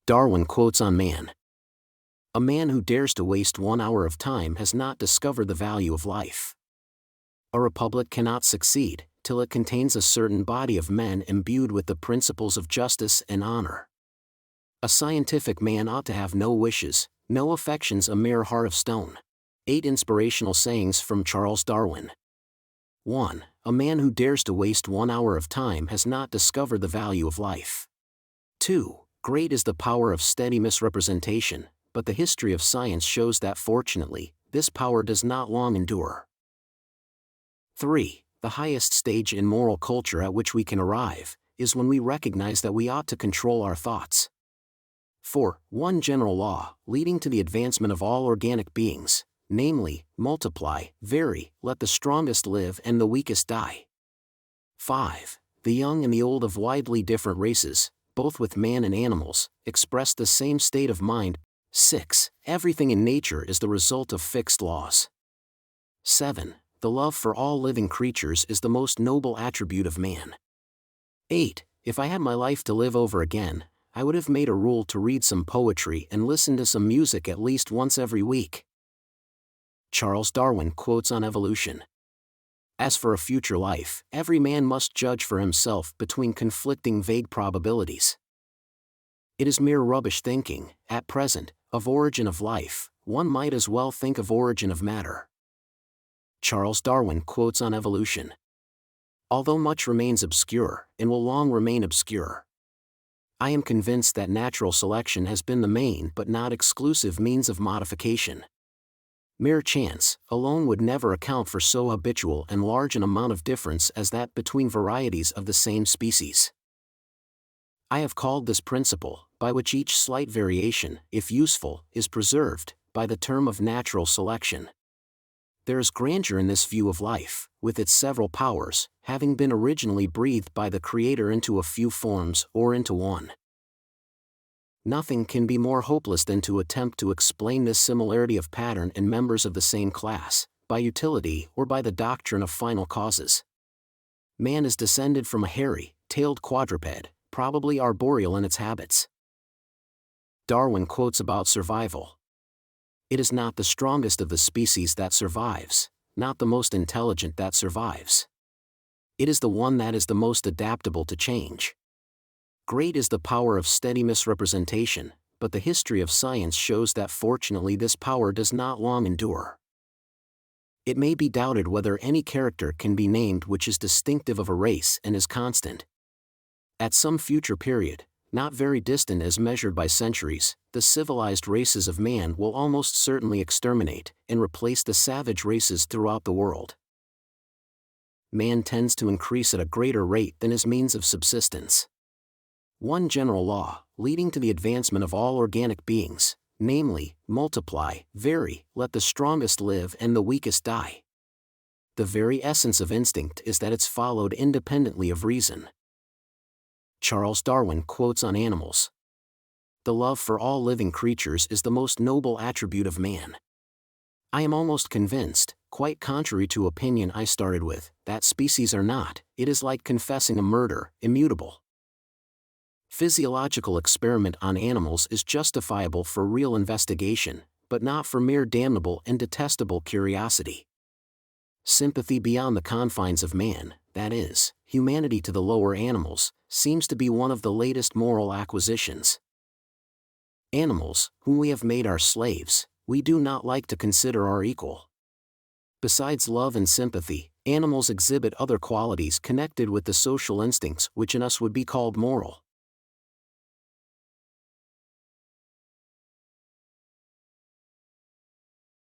Darwin quotes on man. A man who dares to waste 1 hour of time has not discovered the value of life. A republic cannot succeed till it contains a certain body of men imbued with the principles of justice and honor. A scientific man ought to have no wishes, no affections, a mere heart of stone. 8 inspirational sayings from Charles Darwin. 1. A man who dares to waste 1 hour of time has not discovered the value of life. 2. Great is the power of steady misrepresentation, but the history of science shows that fortunately, this power does not long endure. 3. The highest stage in moral culture at which we can arrive is when we recognize that we ought to control our thoughts. 4. One general law, leading to the advancement of all organic beings, namely, multiply, vary, let the strongest live and the weakest die. 5. The young and the old of widely different races, both with man and animals, express the same state of mind. 6. Everything in nature is the result of fixed laws. 7. The love for all living creatures is the most noble attribute of man. 8. If I had my life to live over again, I would have made a rule to read some poetry and listen to some music at least once every week. Charles Darwin quotes on evolution. As for a future life, every man must judge for himself between conflicting vague probabilities. It is mere rubbish thinking, at present, of origin of life. One might as well think of origin of matter. Charles Darwin quotes on evolution. Although much remains obscure, and will long remain obscure, I am convinced that natural selection has been the main but not exclusive means of modification. Mere chance alone would never account for so habitual and large an amount of difference as that between varieties of the same species. I have called this principle, by which each slight variation, if useful, is preserved, by the term of natural selection. There is grandeur in this view of life, with its several powers, having been originally breathed by the Creator into a few forms or into one. Nothing can be more hopeless than to attempt to explain this similarity of pattern in members of the same class, by utility or by the doctrine of final causes. Man is descended from a hairy-tailed quadruped, probably arboreal in its habits. Darwin quotes about survival. It is not the strongest of the species that survives, not the most intelligent that survives. It is the one that is the most adaptable to change. Great is the power of steady misrepresentation, but the history of science shows that fortunately this power does not long endure. It may be doubted whether any character can be named which is distinctive of a race and is constant. At some future period, not very distant as measured by centuries, the civilized races of man will almost certainly exterminate and replace the savage races throughout the world. Man tends to increase at a greater rate than his means of subsistence. One general law, leading to the advancement of all organic beings, namely, multiply, vary, let the strongest live and the weakest die. The very essence of instinct is that it's followed independently of reason. Charles Darwin quotes on animals. The love for all living creatures is the most noble attribute of man. I am almost convinced, quite contrary to opinion I started with, that species are not, it is like confessing a murder, immutable. Physiological experiment on animals is justifiable for real investigation, but not for mere damnable and detestable curiosity. Sympathy beyond the confines of man, that is, humanity to the lower animals, seems to be one of the latest moral acquisitions. Animals, whom we have made our slaves, we do not like to consider our equal. Besides love and sympathy, animals exhibit other qualities connected with the social instincts which in us would be called moral.